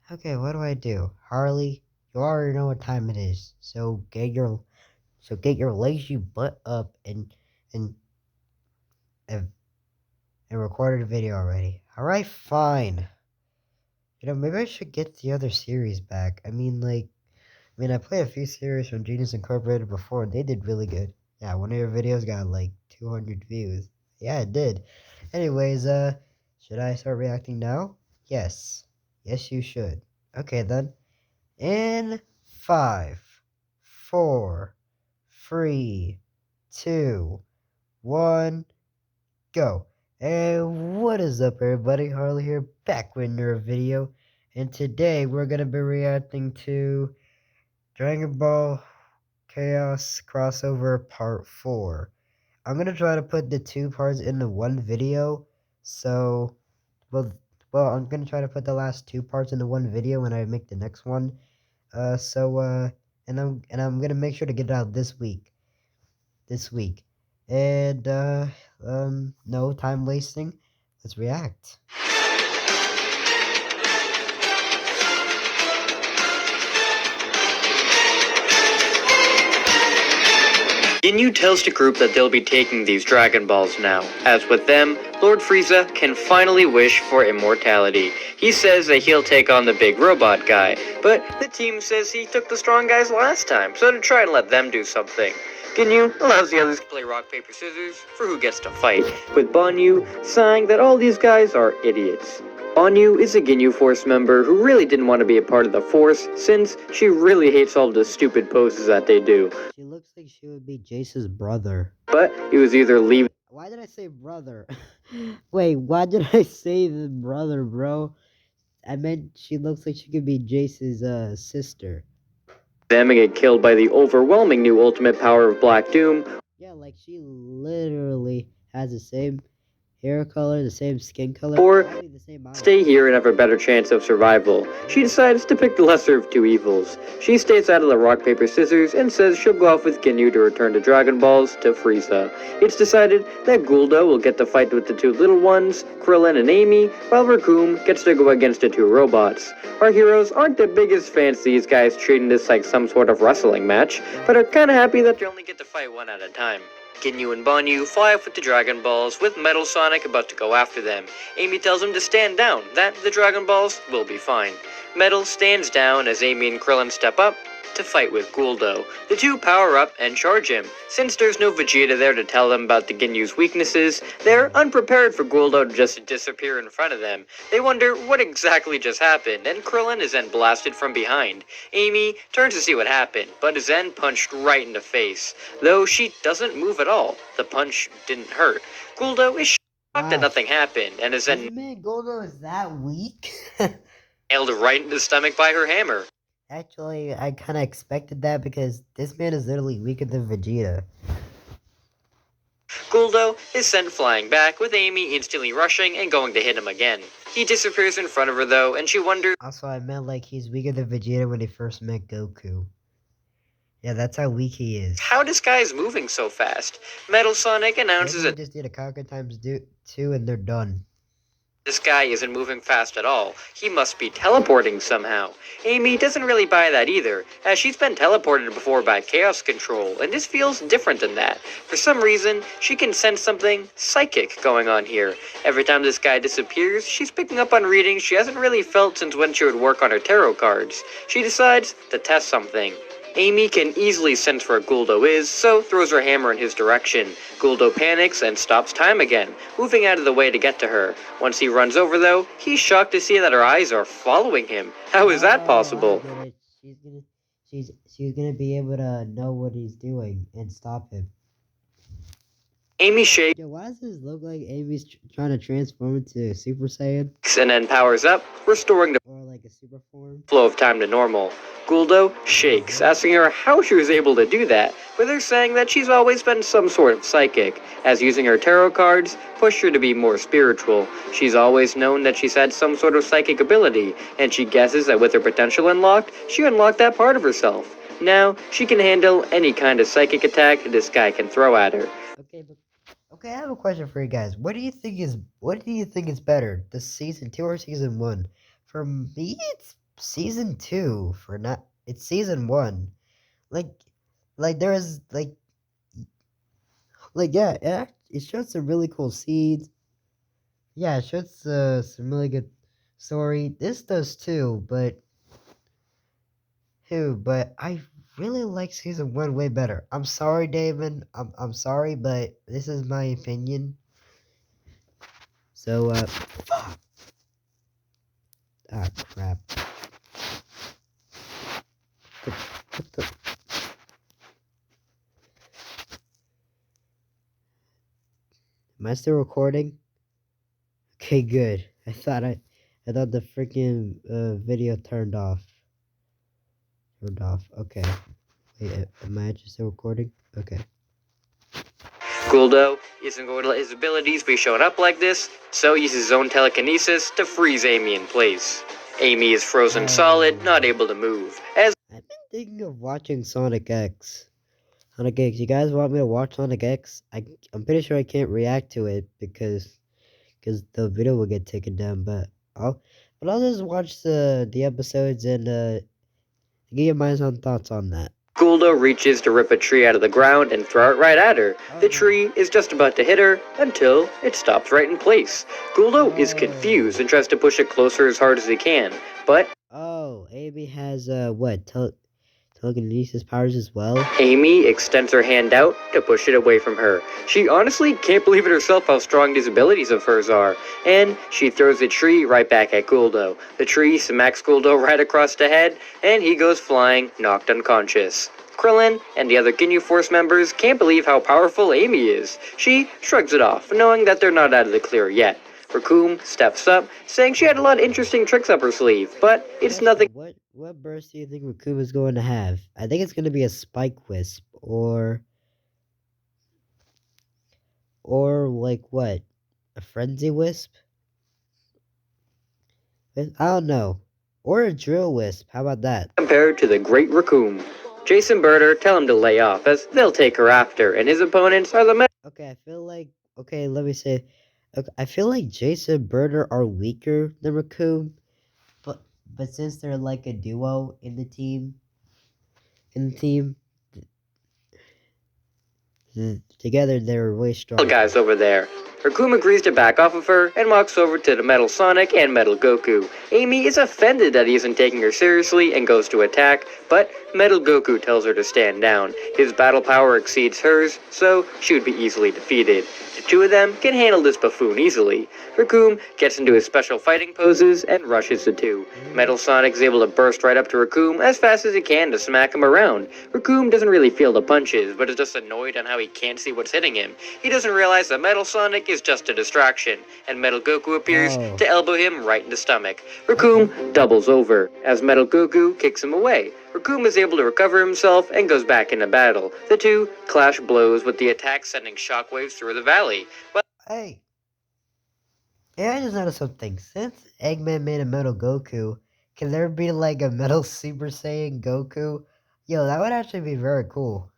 Okay, what do I do? Harley, you already know what time it is. So get your lazy butt up and and, and record a video already. Alright, fine. Maybe I should get the other series back. I played a few series from Genius Incorporated before, and they did really good. Yeah, one of your videos got like 200 views. Yeah, it did. Anyways, should I start reacting now? Yes. Yes, you should. Okay, then. In 5, 4, 3, 2, 1, go. And what is up, everybody? Harley here, back with another video. And today we're gonna be reacting to Dragon Ball Chaos Crossover Part 4. I'm gonna try to put the two parts into one video. So, well, I'm gonna try to put the last two parts into one video when I make the next one. And I'm gonna make sure to get it out this week. And no time wasting. Let's react. Ginyu tells the group that they'll be taking these Dragon Balls now. As with them, Lord Frieza can finally wish for immortality. He says that he'll take on the big robot guy, but the team says he took the strong guys last time, so to try and let them do something. Ginyu allows the others to play rock, paper, scissors for who gets to fight, with Banyu sighing that all these guys are idiots. Banyu is a Ginyu Force member who really didn't want to be a part of the Force, since she really hates all the stupid poses that they do. She looks like she would be Jace's brother. But he was either leaving. Why did I say brother? Wait, why did I say the brother, bro? I meant she looks like she could be Jace's sister. Them and get killed by the overwhelming new ultimate power of Black Doom. Yeah, like she literally has the same hair color, the same skin color, Or probably the same eyes. Stay here and have a better chance of survival. She decides to pick the lesser of two evils. She stays out of the rock, paper, scissors and says she'll go off with Ginyu to return the Dragon Balls to Frieza. It's decided that Guldo will get to fight with the two little ones, Krillin and Amy, while Recoome gets to go against the two robots. Our heroes aren't the biggest fans of these guys treating this like some sort of wrestling match, but are kinda happy that they only get to fight one at a time. Ginyu and Banyu fly off with the Dragon Balls, with Metal Sonic about to go after them. Amy tells him to stand down, that the Dragon Balls will be fine. Metal stands down as Amy and Krillin step up to fight with Guldo. The two power up and charge him. Since there's no Vegeta there to tell them about the Ginyu's weaknesses, they're unprepared for Guldo to just disappear in front of them. They wonder what exactly just happened, and Krillin is then blasted from behind. Amy turns to see what happened, but is then punched right in the face. Though she doesn't move at all, the punch didn't hurt. Guldo is shocked that nothing happened, and is then man, Guldo is that weak? nailed right in the stomach by her hammer. Actually, I kind of expected that because this man is literally weaker than Vegeta. Guldo is sent flying back, with Amy instantly rushing and going to hit him again. He disappears in front of her though, and she wonders. Also, I meant like he's weaker than Vegeta when he first met Goku. Yeah, that's how weak he is. How this guy is moving so fast? Metal Sonic announces that just need a conquer times 2 and they're done. This guy isn't moving fast at all. He must be teleporting somehow. Amy doesn't really buy that either, as she's been teleported before by Chaos Control, and this feels different than that. For some reason, she can sense something psychic going on here. Every time this guy disappears, she's picking up on readings she hasn't really felt since when she would work on her tarot cards. She decides to test something. Amy can easily sense where Guldo is, so throws her hammer in his direction. Guldo panics and stops time again, moving out of the way to get to her. Once he runs over though, he's shocked to see that her eyes are following him. How is that possible? She's gonna be able to know what he's doing and stop him. Amy shakes. Yo, why does this look like Amy's trying to transform into Super Saiyan? And then powers up, restoring the a super form. Flow of time to normal. Guldo shakes, asking her how she was able to do that, with her saying that she's always been some sort of psychic, as using her tarot cards pushed her to be more spiritual. She's always known that she's had some sort of psychic ability, and she guesses that with her potential unlocked, she unlocked that part of herself. Now, she can handle any kind of psychic attack this guy can throw at her. Okay, I have a question for you guys. What do you think is better, the season 2 or season 1? For me, season 2 for not. It's season 1. Like, there is yeah, it showed some really cool scenes. Yeah, it shows some really good story. This does too, but I really like season 1 way better. I'm sorry, David. I'm sorry, but this is my opinion. So fuck. Ah, crap. What the? Am I still recording? Okay, good. I thought the freaking video turned off. Okay. Wait, am I actually still recording? Okay. Guldo isn't going to let his abilities be shown up like this, so he uses his own telekinesis to freeze Amy in place. Amy is frozen solid, not able to move. As I've been thinking of watching Sonic X. Sonic X, you guys want me to watch Sonic X? I'm pretty sure I can't react to it because the video will get taken down. I'll just watch the episodes and give you my own thoughts on that. Guldo reaches to rip a tree out of the ground and throw it right at her. The tree is just about to hit her until it stops right in place. Guldo is confused and tries to push it closer as hard as he can, but Amy has what telekinesis powers as well. Amy extends her hand out to push it away from her. She honestly can't believe it herself how strong these abilities of hers are, and she throws the tree right back at Guldo. The tree smacks Guldo right across the head, and he goes flying, knocked unconscious. Krillin and the other Ginyu Force members can't believe how powerful Amy is. She shrugs it off, knowing that they're not out of the clear yet. Raccoon steps up, saying she had a lot of interesting tricks up her sleeve, but it's nothing. What burst do you think Raccoon is going to have? I think it's going to be a Spike Wisp, or like what? A Frenzy Wisp? I don't know. Or a Drill Wisp. How about that? Compared to the Great Raccoon. Jason Birder tell him to lay off, as they'll take her after, and his opponents are the Okay, I feel like let me say. Okay, I feel like Jason and Birder are weaker than Raccoon, but since they're like a duo in the team, together they're way strong. guys over there. Raccoon agrees to back off of her and walks over to the Metal Sonic and Metal Goku. Amy is offended that he isn't taking her seriously and goes to attack, but Metal Goku tells her to stand down. His battle power exceeds hers, so she would be easily defeated. The two of them can handle this buffoon easily. Raccoon gets into his special fighting poses and rushes the two. Metal Sonic is able to burst right up to Raccoon as fast as he can to smack him around. Raccoon doesn't really feel the punches, but is just annoyed on how he can't see what's hitting him. He doesn't realize that Metal Sonic is just a distraction, and Metal Goku appears to elbow him right in the stomach. Raccoon doubles over as Metal Goku kicks him away. Raccoon is able to recover himself and goes back into battle. The two clash blows with the attack sending shockwaves through the valley. Hey, I just noticed something. Since Eggman made a Metal Goku, can there be like a Metal Super Saiyan Goku? Yo, that would actually be very cool.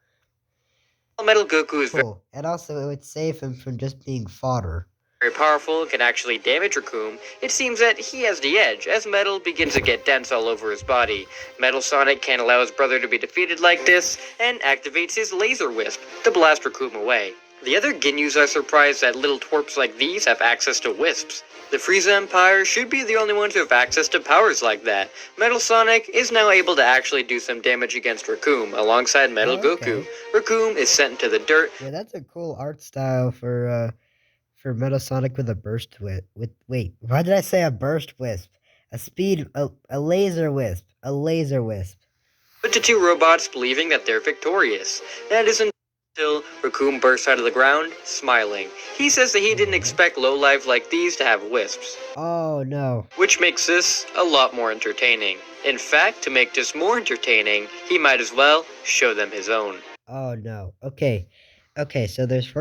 Metal Goku is cool. And also, it would save him from just being fodder. Very powerful and can actually damage Raccoon. It seems that he has the edge as Metal begins to get dense all over his body. Metal Sonic can't allow his brother to be defeated like this and activates his Laser Wisp to blast Raccoon away. The other Ginyus are surprised that little twerps like these have access to wisps. The Frieza Empire should be the only ones who have access to powers like that. Metal Sonic is now able to actually do some damage against Raccoon alongside Metal Goku. Raccoon is sent to the dirt. Yeah, that's a cool art style for Metal Sonic with a burst wait, why did I say a burst wisp? A laser wisp. A laser wisp. Put to two robots believing that they're victorious. That isn't until Raccoon bursts out of the ground, smiling. He says that he didn't expect lowlives like these to have wisps. Oh no. Which makes this a lot more entertaining. In fact, to make this more entertaining, he might as well show them his own. Oh no. Okay, so there's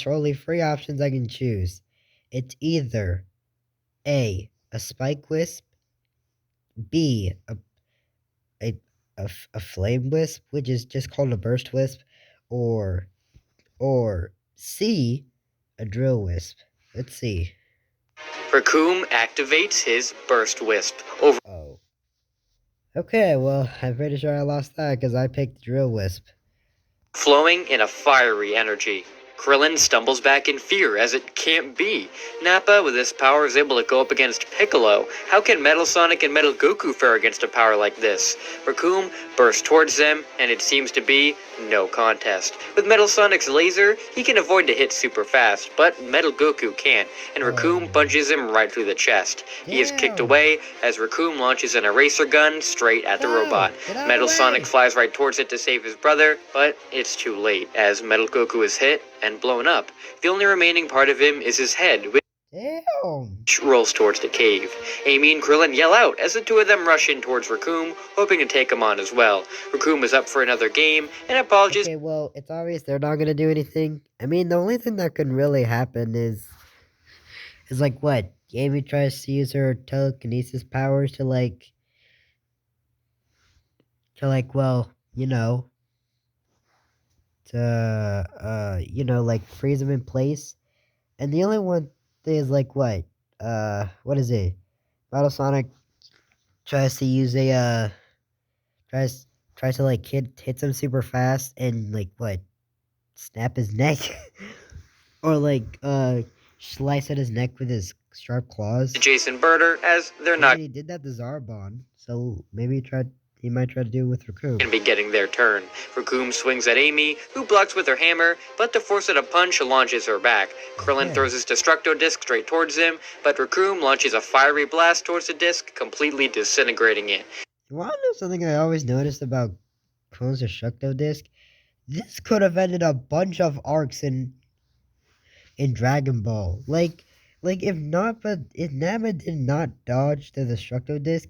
only three options I can choose. It's either A, a Spike Wisp, B, a Flame Wisp, which is just called a Burst Wisp, or C, a Drill Wisp. Let's see. Raccoon activates his Burst Wisp over. Oh. Okay, well, I'm pretty sure I lost that because I picked Drill Wisp. Flowing in a fiery energy. Krillin stumbles back in fear, as it can't be. Nappa, with his power, is able to go up against Piccolo. How can Metal Sonic and Metal Goku fare against a power like this? Raccoon bursts towards them, and it seems to be no contest. With Metal Sonic's laser, he can avoid the hit super fast, but Metal Goku can't, and Raccoon punches him right through the chest. He is kicked away as Raccoon launches an eraser gun straight at the robot. Metal Sonic flies right towards it to save his brother, but it's too late, as Metal Goku is hit and blown up. The only remaining part of him is his head, which rolls towards the cave. Amy and Krillin yell out as the two of them rush in towards Raccoon, hoping to take him on as well. Raccoon is up for another game and apologizes. Okay, well, it's obvious they're not gonna do anything. I mean, the only thing that could really happen is like what? Amy tries to use her telekinesis powers to well, like freeze them in place. And the only one thing is like what? What is it? Battle Sonic tries to use tries to like hits him super fast and like what? Snap his neck. Or like slice at his neck with his sharp claws. Jason Birder, as they're not. He did that to Zarbon, so maybe he might try to do it with Raccoon. Gonna be getting their turn. Raccoon swings at Amy, who blocks with her hammer, but to force it a punch launches her back. Krillin throws his Destructo Disc straight towards him, but Raccoon launches a fiery blast towards the disc, completely disintegrating it. You wanna know something I always noticed about Krillin's Destructo Disc? This could have ended a bunch of arcs in Dragon Ball. Like if Nama did not dodge the Destructo Disc,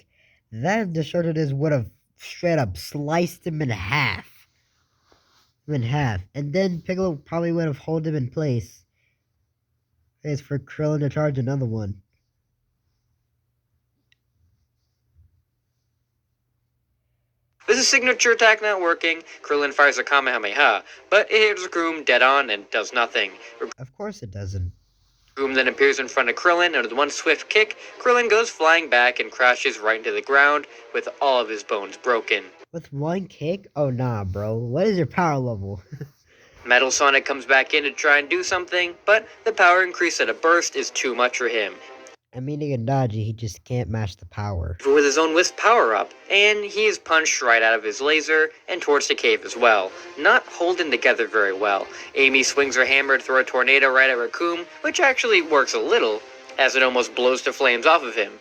that Destructo Disc would have straight up sliced him in half. And then Piccolo probably would have held him in place. It's for Krillin to charge another one. With his signature attack not working, Krillin fires a Kamehameha, but it hits Raccoon dead on and does nothing. Of course it doesn't. Raccoon then appears in front of Krillin, and with one swift kick, Krillin goes flying back and crashes right into the ground, with all of his bones broken. With one kick? Oh nah, bro. What is your power level? Metal Sonic comes back in to try and do something, but the power increase at a burst is too much for him. I mean, he can dodge it, he just can't match the power. With his own Wisp power-up, and he is punched right out of his laser and towards the cave as well, not holding together very well. Amy swings her hammer to throw a tornado right at Raccoon, which actually works a little, as it almost blows the flames off of him.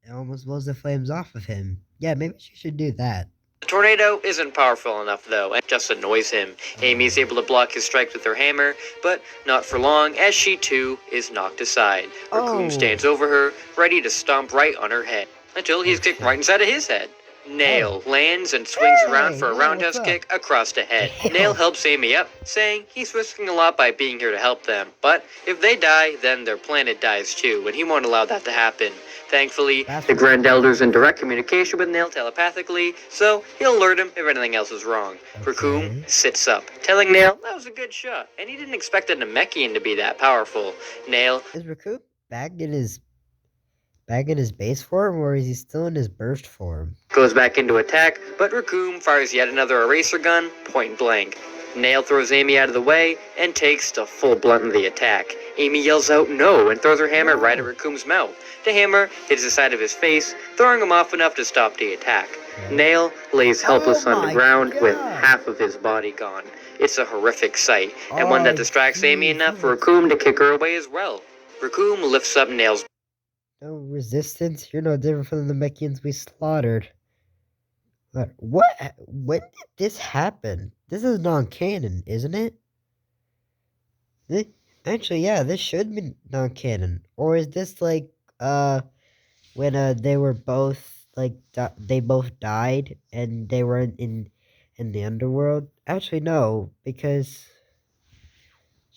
It almost blows the flames off of him. Yeah, maybe she should do that. The tornado isn't powerful enough, though, and just annoys him. Amy is able to block his strikes with her hammer, but not for long, as she, too, is knocked aside. Raccoon stands over her, ready to stomp right on her head, until he's kicked right inside of his head. Nail lands and swings around for a roundhouse kick across the head. Nail helps Amy up, saying he's risking a lot by being here to help them, but if they die, then their planet dies too, and he won't allow that to happen. Thankfully, the Grand Elder's in direct communication with Nail telepathically, so he'll alert him if anything else is wrong. Raccoon sits up, telling Nail that was a good shot, and he didn't expect a Namekian to be that powerful. Nail... Is Raccoon back in his base form, or is he still in his burst form? Goes back into attack, but Raccoon fires yet another eraser gun, point blank. Nail throws Amy out of the way and takes the full blunt of the attack. Amy yells out no and throws her hammer right at Raccoon's mouth. The hammer hits the side of his face, throwing him off enough to stop the attack. Nail lays helpless on the ground with half of his body gone. It's a horrific sight, and one that distracts Amy enough for Raccoon to kick her away as well. Raccoon lifts up Nail's... No resistance? You're no different from the Namekians we slaughtered. But what? When did this happen? This is non-canon, isn't it? Actually, yeah, this should be non-canon. Or is this like, when they were both, like, they both died and they were in the underworld? Actually, no, because...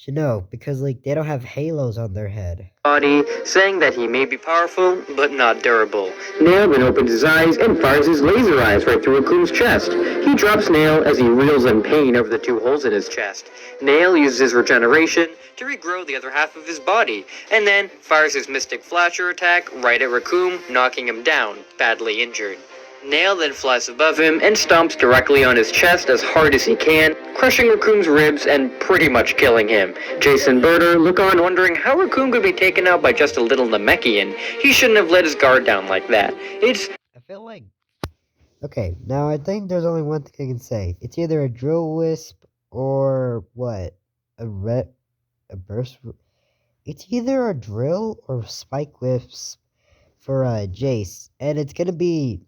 like, they don't have halos on their head. Body, saying that he may be powerful, but not durable. Nail then opens his eyes and fires his laser eyes right through Raccoon's chest. He drops Nail as he reels in pain over the two holes in his chest. Nail uses his regeneration to regrow the other half of his body, and then fires his Mystic Flasher attack right at Raccoon, knocking him down, badly injured. Nail then flies above him and stomps directly on his chest as hard as he can, crushing Raccoon's ribs and pretty much killing him. Jason and Birder look on wondering how Raccoon could be taken out by just a little Namekian. He shouldn't have let his guard down like that. I feel like... Okay, now I think there's only one thing I can say. It's either a drill wisp or what? A burst... It's either a drill or spike wisp for Jace. And it's gonna be...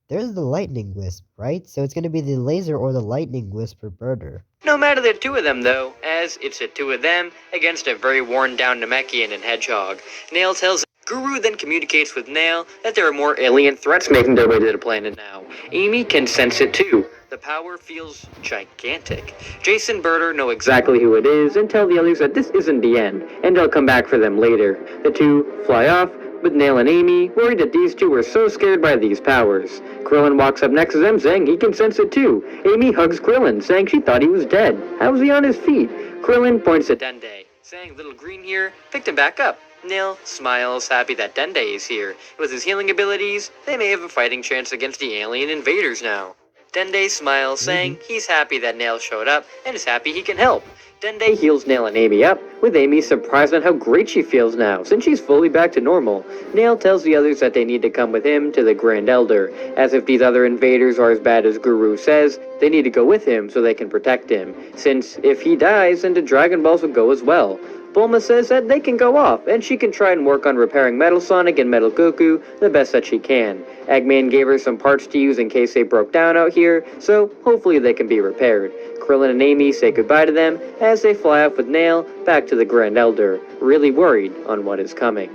There's the lightning wisp, right? So it's gonna be the laser or the lightning wisp for Birder. No matter the two of them, though, as it's the two of them against a very worn-down Namekian and Hedgehog. Nail tells Guru then communicates with Nail that there are more alien threats making their way to the planet now. Amy can sense it too. The power feels gigantic. Jason and Birder know exactly who it is and tell the others that this isn't the end, and they'll come back for them later. The two fly off, with Nail and Amy worried that these two were so scared by these powers. Krillin walks up next to them saying he can sense it too. Amy hugs Krillin, saying she thought he was dead. How's he on his feet? Krillin points at Dende, saying Little Green here picked him back up. Nail smiles, happy that Dende is here. With his healing abilities, they may have a fighting chance against the alien invaders now. Dende smiles, saying he's happy that Nail showed up and is happy he can help. Dende heals Nail and Amy up, with Amy surprised at how great she feels now, since she's fully back to normal. Nail tells the others that they need to come with him to the Grand Elder, as if these other invaders are as bad as Guru says, they need to go with him so they can protect him, since if he dies, then the Dragon Balls will go as well. Bulma says that they can go off, and she can try and work on repairing Metal Sonic and Metal Goku the best that she can. Eggman gave her some parts to use in case they broke down out here, so hopefully they can be repaired. Krillin and Amy say goodbye to them as they fly off with Nail back to the Grand Elder, really worried on what is coming.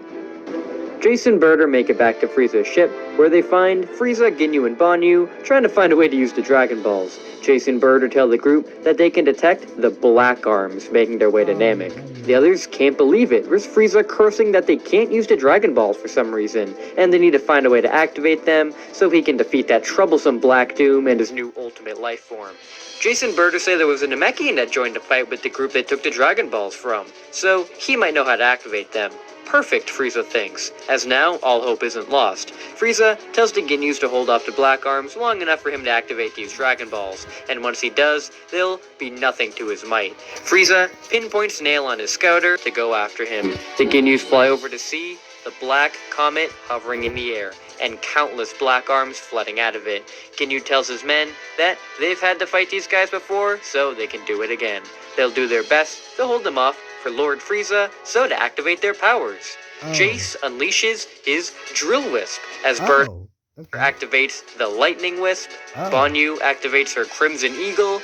Jason and Birder make it back to Frieza's ship, where they find Frieza, Ginyu, and Banyu trying to find a way to use the Dragon Balls. Jason and Birder tell the group that they can detect the Black Arms making their way to Namek. The others can't believe it, with Frieza cursing that they can't use the Dragon Balls for some reason, and they need to find a way to activate them so he can defeat that troublesome Black Doom and his new ultimate life form. Jason and Birder say there was a Namekian that joined the fight with the group they took the Dragon Balls from, so he might know how to activate them. Perfect, Frieza thinks, as now all hope isn't lost. Frieza tells the Ginyus to hold off the Black Arms long enough for him to activate these Dragon Balls, and once he does, they'll be nothing to his might. Frieza pinpoints Nail on his scouter to go after him. The Ginyus fly over to see the Black Comet hovering in the air, and countless Black Arms flooding out of it. Ginyu tells his men that they've had to fight these guys before, so they can do it again. They'll do their best to hold them off for Lord Frieza, so to activate their powers. Jace unleashes his Drill Wisp as Birder activates the Lightning Wisp. Banyu activates her Crimson Eagle,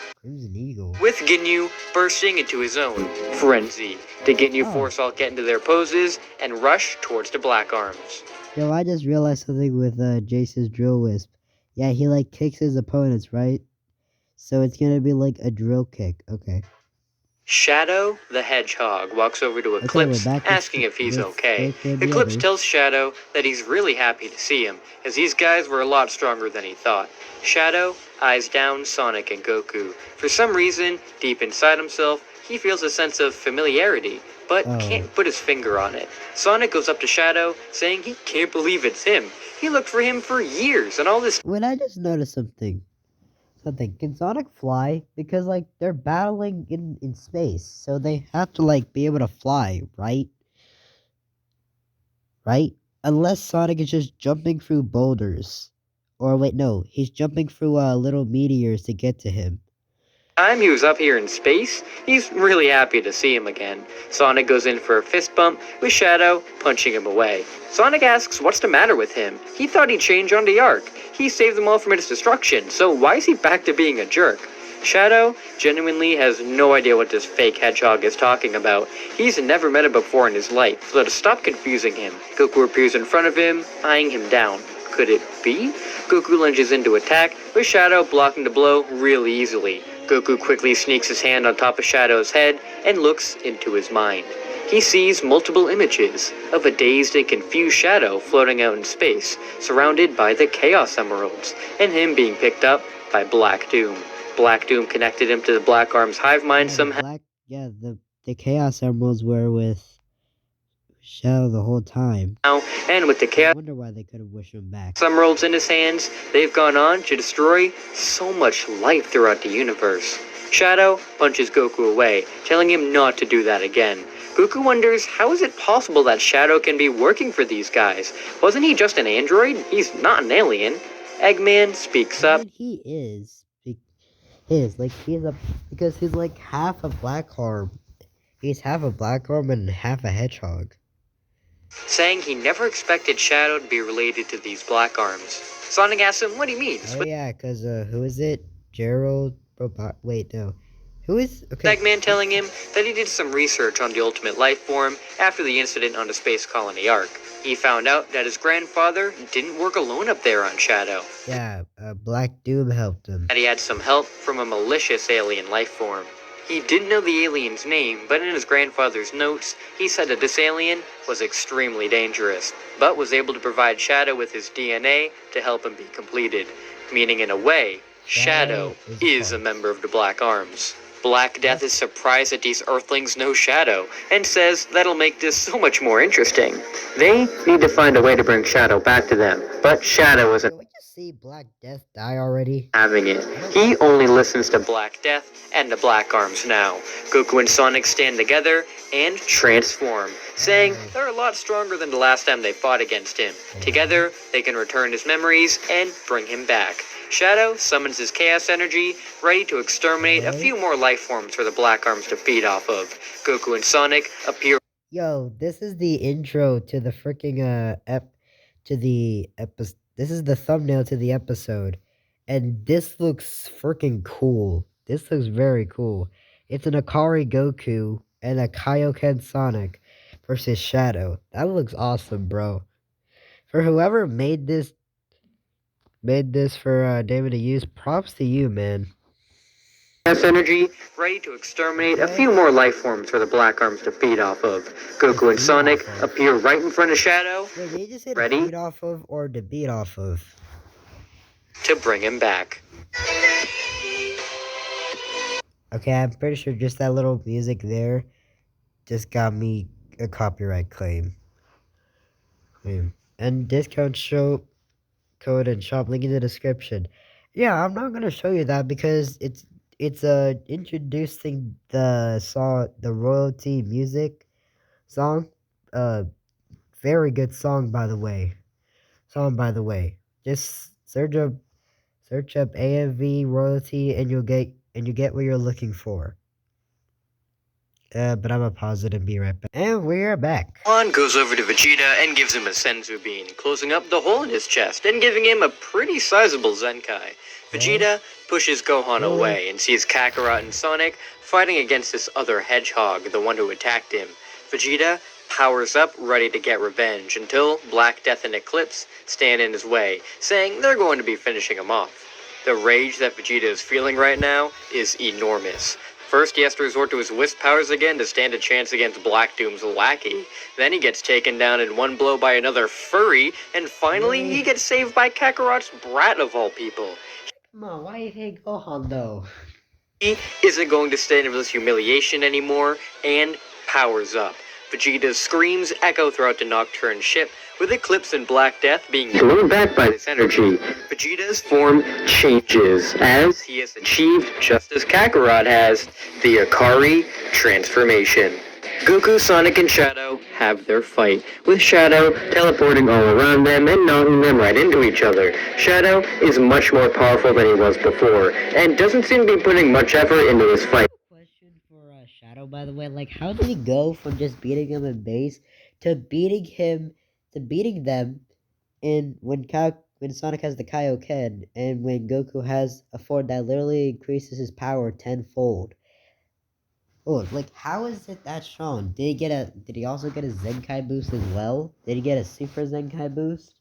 with Ginyu bursting into his own Frenzy. The Ginyu force all get into their poses and rush towards the Black Arms. Yo, I just realized something with Jace's Drill Wisp. Yeah, he like kicks his opponents, right? So it's gonna be like a drill kick. Okay. Shadow the Hedgehog walks over to Eclipse, asking if he's okay. Eclipse tells Shadow that he's really happy to see him, as these guys were a lot stronger than he thought. Shadow eyes down Sonic and Goku. For some reason, deep inside himself, he feels a sense of familiarity, but can't put his finger on it. Sonic goes up to Shadow, saying he can't believe it's him. He looked for him for years, and all this... Wait, I just noticed something. Can Sonic fly? Because, like, they're battling in space, so they have to, like, be able to fly, right? Right? Unless Sonic is just jumping through boulders. Or, wait, no, he's jumping through, little meteors to get to him. Time he was up here in space, he's really happy to see him again. Sonic goes in for a fist bump, with Shadow punching him away. Sonic asks what's the matter with him. He thought he'd change on the Ark. He saved them all from its destruction, so why is he back to being a jerk? Shadow genuinely has no idea what this fake hedgehog is talking about. He's never met him before in his life, so to stop confusing him, Goku appears in front of him, eyeing him down. Could it be? Goku lunges in to attack, with Shadow blocking the blow really easily. Goku quickly sneaks his hand on top of Shadow's head and looks into his mind. He sees multiple images of a dazed and confused Shadow floating out in space, surrounded by the Chaos Emeralds, and him being picked up by Black Doom. Black Doom connected him to the Black Arm's hive mind somehow. The Chaos Emeralds were with Shadow the whole time. Now, and with the I Chaos wonder why they couldn't wish him back. Emeralds in his hands, they've gone on to destroy so much life throughout the universe. Shadow punches Goku away, telling him not to do that again. Goku wonders how is it possible that Shadow can be working for these guys? Wasn't he just an android? He's not an alien. Eggman speaks I up. mean, he is. Because he's like half a black arm. He's half a black arm and half a hedgehog. Saying he never expected Shadow to be related to these black arms. Sonic asks him what he means. Oh yeah, cause who is it? Gerald Robot. Wait, no. Who is? Okay. Eggman telling him that he did some research on the ultimate life form after the incident on the space colony Ark. He found out that his grandfather didn't work alone up there on Shadow. Yeah, Black Doom helped him. That he had some help from a malicious alien life form. He didn't know the alien's name, but in his grandfather's notes, he said that this alien was extremely dangerous, but was able to provide Shadow with his DNA to help him be completed. Meaning, in a way, Shadow is a member of the Black Arms. Black Death is surprised that these Earthlings know Shadow, and says that'll make this so much more interesting. They need to find a way to bring Shadow back to them, but Shadow isn't Can we just see Black Death die already? having it. He only listens to Black Death and the Black Arms now. Goku and Sonic stand together and transform, saying they're a lot stronger than the last time they fought against him. Together, they can return his memories and bring him back. Shadow summons his chaos energy, ready to exterminate a few more life forms for the Black Arms to feed off of. Goku and Sonic appear. Yo, this is the intro to the freaking This is the thumbnail to the episode, and this looks freaking cool. This looks very cool. It's an Akari Goku and a Kaioken Sonic versus Shadow. That looks awesome, bro. For whoever made this for David to use, props to you, man. Chaos energy, ready to exterminate a few more life forms for the Black Arms to feed off of. Goku and Sonic appear right in front of Shadow. Wait, did you just say to Ready? feed off of or to beat off of? To bring him back. Okay, I'm pretty sure just that little music there just got me a copyright claim. And discount show code and shop link in the description. Yeah, I'm not gonna show you that because it's introducing the royalty music song. Very good song by the way. Just search up AMV royalty and you get what you're looking for. But I'm gonna pause it and be right back. And we're back. Gohan goes over to Vegeta and gives him a Senzu Bean, closing up the hole in his chest and giving him a pretty sizable Zenkai. Vegeta pushes Gohan away and sees Kakarot and Sonic fighting against this other hedgehog, the one who attacked him. Vegeta powers up, ready to get revenge, until Black Death and Eclipse stand in his way, saying they're going to be finishing him off. The rage that Vegeta is feeling right now is enormous. First, he has to resort to his Wisp powers again to stand a chance against Black Doom's lackey. Then he gets taken down in one blow by another furry, and finally he gets saved by Kakarot's brat of all people. Come on, why you hate Gohan though? He isn't going to stand in this humiliation anymore, and powers up. Vegeta's screams echo throughout the Nocturne ship, with Eclipse and Black Death being blown back by this energy. Vegeta's form changes, as he has achieved, just as Kakarot has, the Akari transformation. Goku, Sonic, and Shadow have their fight, with Shadow teleporting all around them and knocking them right into each other. Shadow is much more powerful than he was before, and doesn't seem to be putting much effort into this fight. Question for Shadow, by the way, like how did he go from just beating him in base to beating them in when Sonic has the Kaioken and when Goku has a form that literally increases his power tenfold? Oh, like how is it that strong? Did he also get a Zenkai boost as well? Did he get a Super Zenkai boost?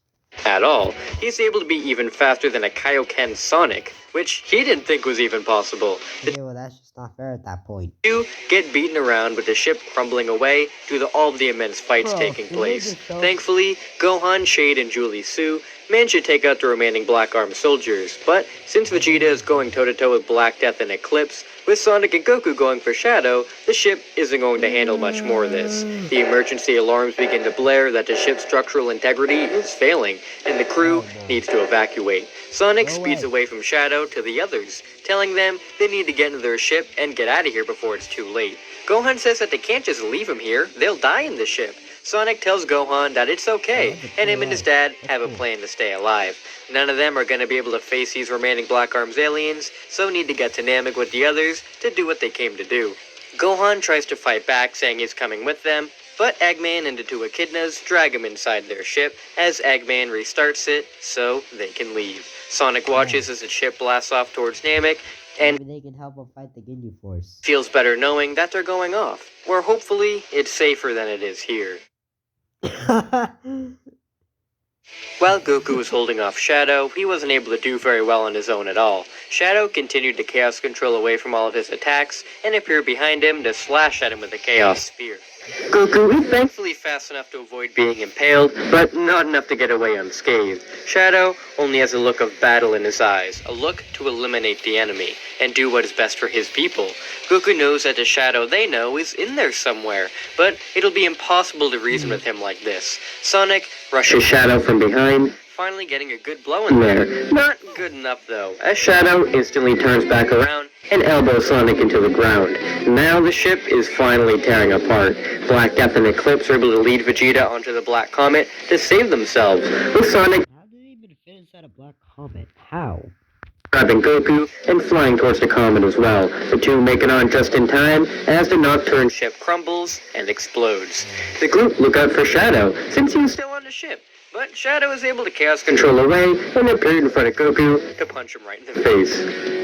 At all. He's able to be even faster than a Kaioken Sonic, which he didn't think was even possible. Okay, well that's just not fair at that point. The two get beaten around with the ship crumbling away due to all of the immense fights taking place. Thankfully, Gohan, Shade, and Julie Su Man should take out the remaining Black Arm soldiers, but since Vegeta is going toe-to-toe with Black Death and Eclipse, with Sonic and Goku going for Shadow, the ship isn't going to handle much more of this. The emergency alarms begin to blare that the ship's structural integrity is failing, and the crew needs to evacuate. Sonic speeds away from Shadow to the others, telling them they need to get into their ship and get out of here before it's too late. Gohan says that they can't just leave him here, they'll die in the ship. Sonic tells Gohan that it's okay, and him and his dad have a plan to stay alive. None of them are going to be able to face these remaining Black Arms aliens, so need to get to Namek with the others to do what they came to do. Gohan tries to fight back, saying he's coming with them, but Eggman and the two Echidnas drag him inside their ship as Eggman restarts it so they can leave. Sonic watches as the ship blasts off towards Namek, and maybe they can help them fight the Ginyu Force. Feels better knowing that they're going off, where hopefully it's safer than it is here. While Goku was holding off Shadow, he wasn't able to do very well on his own at all. Shadow continued to Chaos Control away from all of his attacks, and appeared behind him to slash at him with a Chaos Spear. Goku is thankfully fast enough to avoid being impaled, but not enough to get away unscathed. Shadow only has a look of battle in his eyes, a look to eliminate the enemy, and do what is best for his people. Goku knows that the Shadow they know is in there somewhere, but it'll be impossible to reason with him like this. Sonic rushes Shadow from behind, finally getting a good blow in there. Not good enough though, as Shadow instantly turns back around and elbows Sonic into the ground. Now the ship is finally tearing apart. Black Death and Eclipse are able to lead Vegeta onto the Black Comet to save themselves, with Sonic How did he even fit inside a black comet? How? grabbing Goku and flying towards the comet as well. The two make it on just in time as the Nocturne ship crumbles and explodes. The group look out for Shadow since he's still on the ship, but Shadow is able to Chaos Control away and appear in front of Goku to punch him right in the face.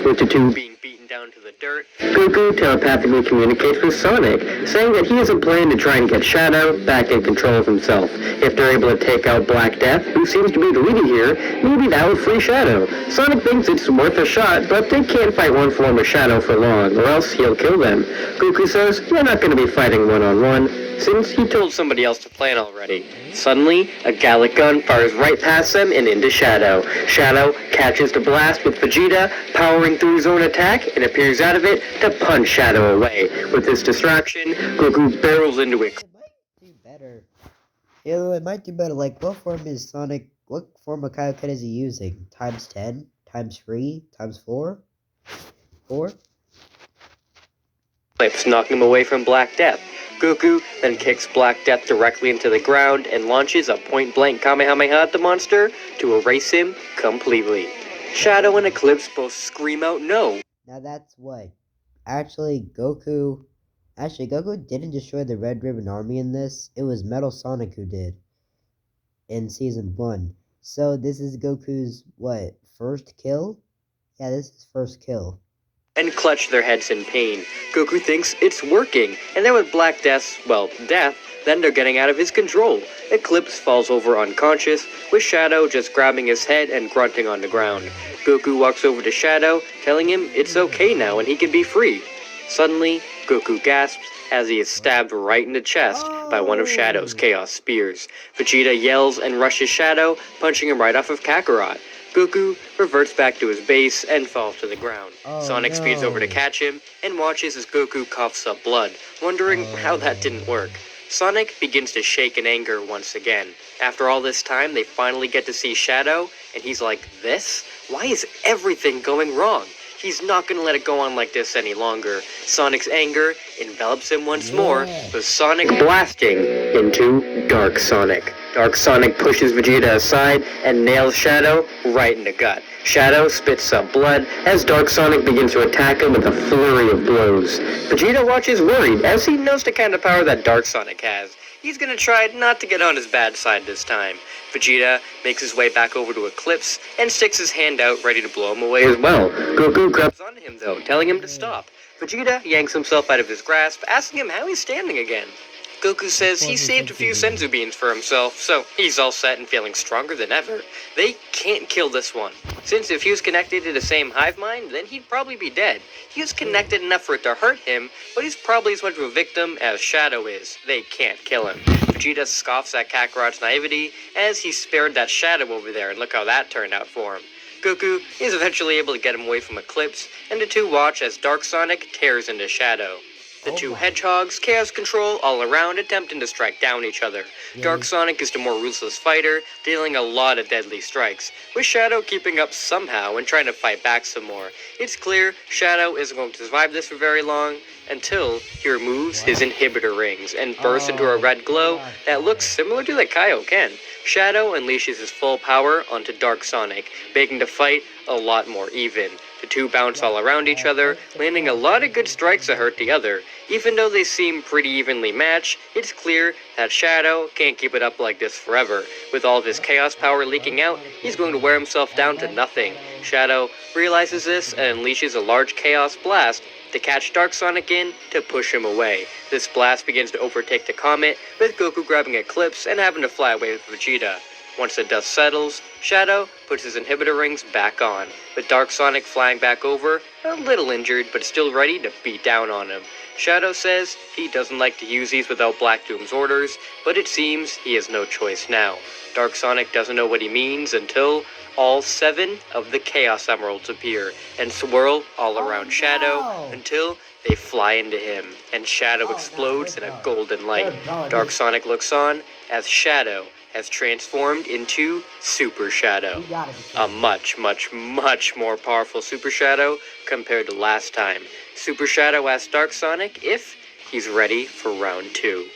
With the two being beaten down to the dirt, Goku telepathically communicates with Sonic, saying that he has a plan to try and get Shadow back in control of himself. If they're able to take out Black Death, who seems to be the leader here, maybe that will free Shadow. Sonic thinks it's worth a shot, but they can't fight one form of Shadow for long, or else he'll kill them. Goku says they're not going to be fighting one-on-one, since he told somebody else to plan already. Suddenly, a Gallic gun fires right past them and into Shadow. Shadow catches the blast with Vegeta, powering through his own attack, and appears out of it to punch Shadow away. With this distraction, Goku barrels into it. It might do better. It might do better. Like, what form is Sonic? What form of Kaioken is he using? Times 10? Times 3? Times 4? 4? Flips, knocking him away from Black Death. Goku then kicks Black Death directly into the ground and launches a point-blank Kamehameha at the monster to erase him completely. Shadow and Eclipse both scream out no. Now that's what. Actually, Goku didn't destroy the Red Ribbon Army in this. It was Metal Sonic who did. In Season 1. So this is Goku's, what, first kill? Yeah, this is first kill. And clutch their heads in pain. Goku thinks it's working, and then with Black Death's, death, then they're getting out of his control. Eclipse falls over unconscious, with Shadow just grabbing his head and grunting on the ground. Goku walks over to Shadow, telling him it's okay now and he can be free. Suddenly, Goku gasps as he is stabbed right in the chest by one of Shadow's Chaos Spears. Vegeta yells and rushes Shadow, punching him right off of Kakarot. Goku reverts back to his base and falls to the ground. Sonic speeds over to catch him and watches as Goku coughs up blood, wondering how that didn't work. Sonic begins to shake in anger once again. After all this time, they finally get to see Shadow, and he's like, this? Why is everything going wrong? He's not going to let it go on like this any longer. Sonic's anger envelops him once more, with Sonic blasting into Dark Sonic. Dark Sonic pushes Vegeta aside and nails Shadow right in the gut. Shadow spits up blood as Dark Sonic begins to attack him with a flurry of blows. Vegeta watches worried as he knows the kind of power that Dark Sonic has. He's gonna try not to get on his bad side this time. Vegeta makes his way back over to Eclipse and sticks his hand out ready to blow him away as well. Goku grabs onto him though, telling him to stop. Vegeta yanks himself out of his grasp, asking him how he's standing again. Goku says he saved a few Senzu beans for himself, so he's all set and feeling stronger than ever. They can't kill this one. since if he was connected to the same hive mind, then he'd probably be dead. He was connected enough for it to hurt him, but he's probably as much of a victim as Shadow is. They can't kill him. Vegeta scoffs at Kakarot's naivety as he spared that Shadow over there, and look how that turned out for him. Goku is eventually able to get him away from Eclipse, and the two watch as Dark Sonic tears into Shadow. The two hedgehogs, chaos control all around, attempting to strike down each other. Dark Sonic is the more ruthless fighter, dealing a lot of deadly strikes, with Shadow keeping up somehow and trying to fight back some more. It's clear Shadow isn't going to survive this for very long, until he removes his inhibitor rings and bursts into a red glow that looks similar to the Kaioken. Shadow unleashes his full power onto Dark Sonic, making the fight a lot more even. The two bounce all around each other, landing a lot of good strikes that hurt the other. Even though they seem pretty evenly matched, it's clear that Shadow can't keep it up like this forever. With all of his chaos power leaking out, he's going to wear himself down to nothing. Shadow realizes this and unleashes a large chaos blast to catch Dark Sonic in to push him away. This blast begins to overtake the comet, with Goku grabbing Eclipse and having to fly away with Vegeta. Once the dust settles, Shadow puts his inhibitor rings back on, with Dark Sonic flying back over, a little injured but still ready to beat down on him. Shadow says he doesn't like to use these without Black Doom's orders, but it seems he has no choice now. Dark Sonic doesn't know what he means until all 7 of the Chaos Emeralds appear and swirl all around Shadow until they fly into him, and Shadow explodes in a golden light. Dark Sonic looks on as Shadow has transformed into Super Shadow, a much more powerful Super Shadow compared to last time. Super Shadow asks Dark Sonic if he's ready for round 2.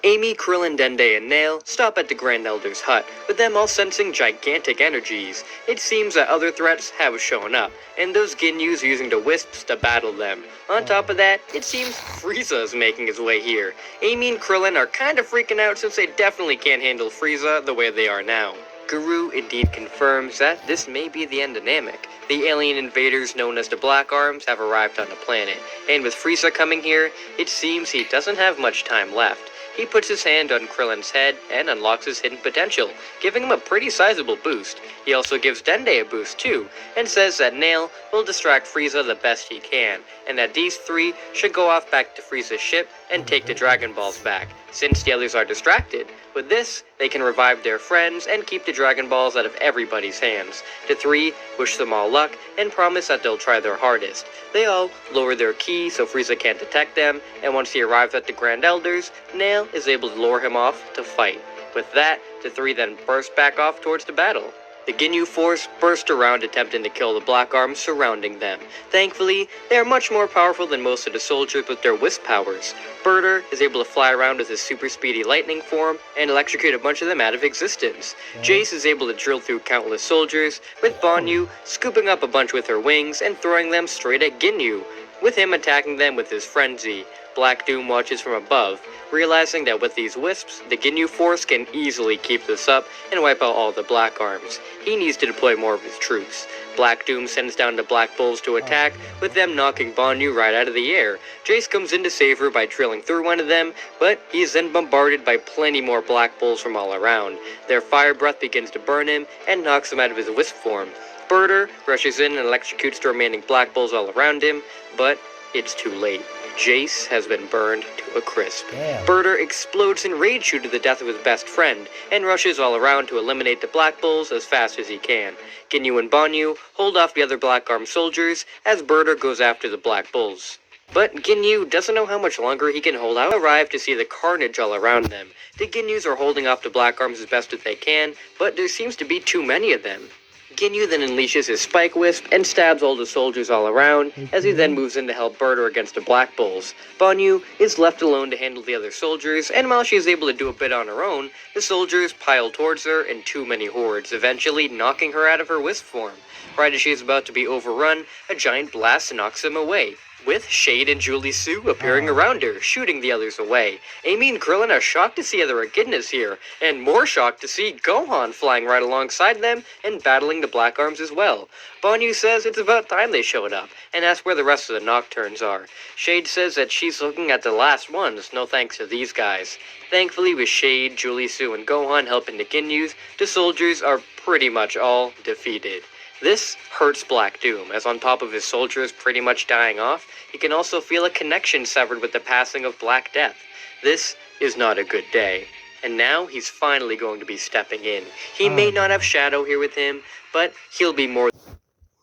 Amy, Krillin, Dende, and Nail stop at the Grand Elder's hut, with them all sensing gigantic energies. It seems that other threats have shown up, and those Ginyus are using the Wisps to battle them. On top of that, it seems Frieza is making his way here. Amy and Krillin are kind of freaking out since they definitely can't handle Frieza the way they are now. Guru indeed confirms that this may be the end of Namek. The alien invaders known as the Black Arms have arrived on the planet, and with Frieza coming here, it seems he doesn't have much time left. He puts his hand on Krillin's head and unlocks his hidden potential, giving him a pretty sizable boost. He also gives Dende a boost too, and says that Nail will distract Frieza the best he can, and that these 3 should go off back to Frieza's ship and take the Dragon Balls back, since the others are distracted. With this, they can revive their friends and keep the Dragon Balls out of everybody's hands. The 3 wish them all luck and promise that they'll try their hardest. They all lower their ki so Frieza can't detect them, and once he arrives at the Grand Elders, Nail is able to lure him off to fight. With that, the 3 then burst back off towards the battle. The Ginyu force burst around attempting to kill the Black Arms surrounding them. Thankfully, they are much more powerful than most of the soldiers with their wisp powers. Birder is able to fly around with his super speedy lightning form and electrocute a bunch of them out of existence. Jace is able to drill through countless soldiers, with Banyu scooping up a bunch with her wings and throwing them straight at Ginyu, with him attacking them with his frenzy. Black Doom watches from above, realizing that with these wisps, the Ginyu force can easily keep this up and wipe out all the Black Arms. He needs to deploy more of his troops. Black Doom sends down the Black Bulls to attack, with them knocking Banyu right out of the air. Jace comes in to save her by drilling through one of them, but he's then bombarded by plenty more Black Bulls from all around. Their fire breath begins to burn him and knocks him out of his wisp form. Birder rushes in and electrocutes the remaining Black Bulls all around him, but it's too late. Jace has been burned to a crisp. Birder explodes in rage due to the death of his best friend, and rushes all around to eliminate the Black Bulls as fast as he can. Ginyu and Banyu hold off the other Black Arm soldiers as Birder goes after the Black Bulls. But Ginyu doesn't know how much longer he can hold out. Arrive to see the carnage all around them. The Ginyus are holding off the Black Arms as best as they can, but there seems to be too many of them. Ginyu then unleashes his Spike Wisp and stabs all the soldiers all around, as he then moves in to help Birder against the Black Bulls. Banyu is left alone to handle the other soldiers, and while she is able to do a bit on her own, the soldiers pile towards her in too many hordes, eventually knocking her out of her Wisp form. Right as she is about to be overrun, a giant blast knocks them away. with Shade and Julie Sue appearing around her, shooting the others away. Amy and Krillin are shocked to see other Echidnas here, and more shocked to see Gohan flying right alongside them and battling the Black Arms as well. Banyu says it's about time they showed up, and asks where the rest of the Nocturnes are. Shade says that she's looking at the last ones, no thanks to these guys. Thankfully, with Shade, Julie Sue, and Gohan helping the Ginyus, the soldiers are pretty much all defeated. This hurts Black Doom, as on top of his soldiers pretty much dying off, he can also feel a connection severed with the passing of Black Death. This is not a good day. And now he's finally going to be stepping in. He may not have Shadow here with him, but he'll be more.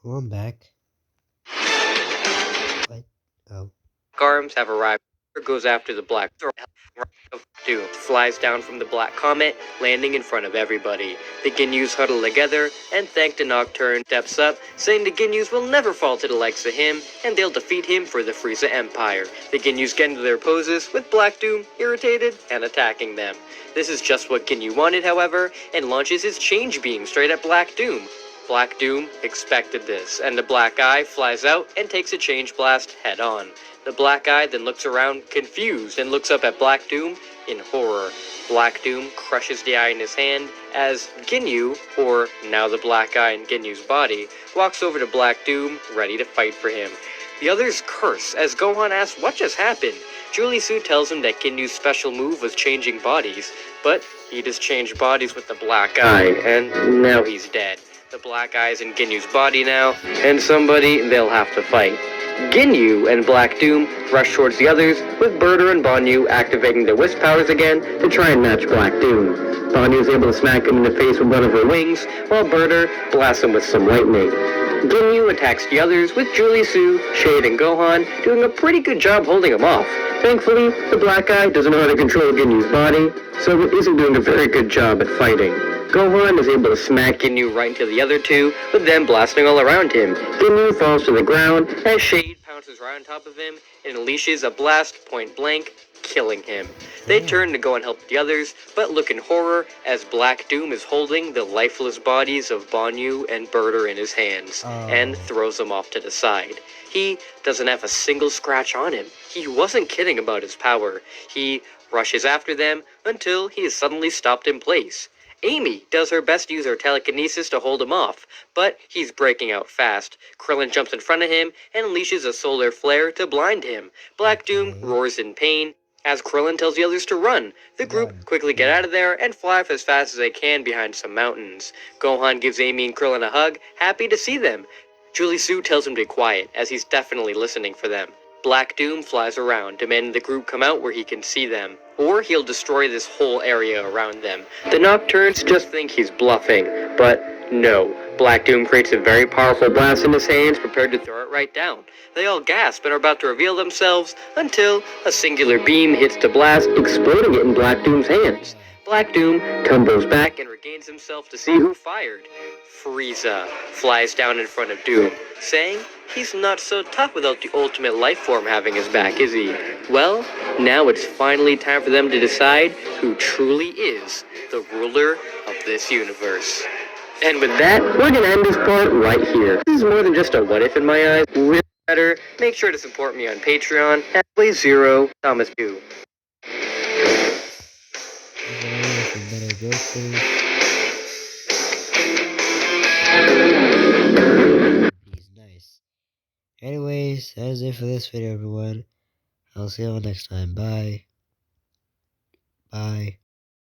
Oh, I'm back. What? Oh. Arms have arrived. Goes after the Black Doom, flies down from the Black Comet, landing in front of everybody. The Ginyus huddle together and thank the Nocturne, steps up, saying the Ginyus will never fall to the likes of him, and they'll defeat him for the Frieza Empire. The Ginyus get into their poses, with Black Doom irritated and attacking them. This is just what Ginyu wanted, however, and launches his Change Beam straight at Black Doom. Black Doom expected this, and the Black Eye flies out and takes a Change Blast head on. The Black Eye then looks around confused and looks up at Black Doom in horror. Black Doom crushes the eye in his hand as Ginyu, or now the Black Eye in Ginyu's body, walks over to Black Doom ready to fight for him. The others curse as Gohan asks what just happened. Julie Sue tells him that Ginyu's special move was changing bodies, but he just changed bodies with the Black Eye, and now he's dead. The Black Eye's in Ginyu's body now, and somebody they'll have to fight. Ginyu and Black Doom rush towards the others, with Burter and Banyu activating their Wisp powers again to try and match Black Doom. Banyu is able to smack him in the face with one of her wings, while Burter blasts him with some lightning. Ginyu attacks the others, with Julie Sue, Shade, and Gohan doing a pretty good job holding him off. Thankfully, the Black Eye doesn't know how to control Ginyu's body, so it isn't doing a very good job at fighting. Gohan is able to smack Ginyu right into the other two, with them blasting all around him. Ginyu falls to the ground as Shade pounces right on top of him and unleashes a blast point blank, killing him. They turn to go and help the others, but look in horror as Black Doom is holding the lifeless bodies of Banyu and Burter in his hands, and throws them off to the side. He doesn't have a single scratch on him. He wasn't kidding about his power. He rushes after them until he is suddenly stopped in place. Amy does her best to use her telekinesis to hold him off, but he's breaking out fast. Krillin jumps in front of him and unleashes a solar flare to blind him. Black Doom roars in pain as Krillin tells the others to run. The group quickly get out of there and fly as fast as they can behind some mountains. Gohan gives Amy and Krillin a hug, happy to see them. Julie Sue tells him to be quiet, as he's definitely listening for them. Black Doom flies around, demanding the group come out where he can see them, or he'll destroy this whole area around them. The Nocturnes just think he's bluffing, but no. Black Doom creates a very powerful blast in his hands, prepared to throw it right down. They all gasp and are about to reveal themselves until a singular beam hits the blast, exploding it in Black Doom's hands. Black Doom tumbles back and regains himself to see who fired. Frieza flies down in front of Doom, saying he's not so tough without the ultimate life form having his back, is he? Well, now it's finally time for them to decide who truly is the ruler of this universe. And with that, we're gonna end this part right here. This is more than just a what if in my eyes. Really better, make sure to support me on Patreon at Play0 Thomas 2. He's nice. Anyways, that is it for this video, everyone. I'll see you all next time. Bye. Bye.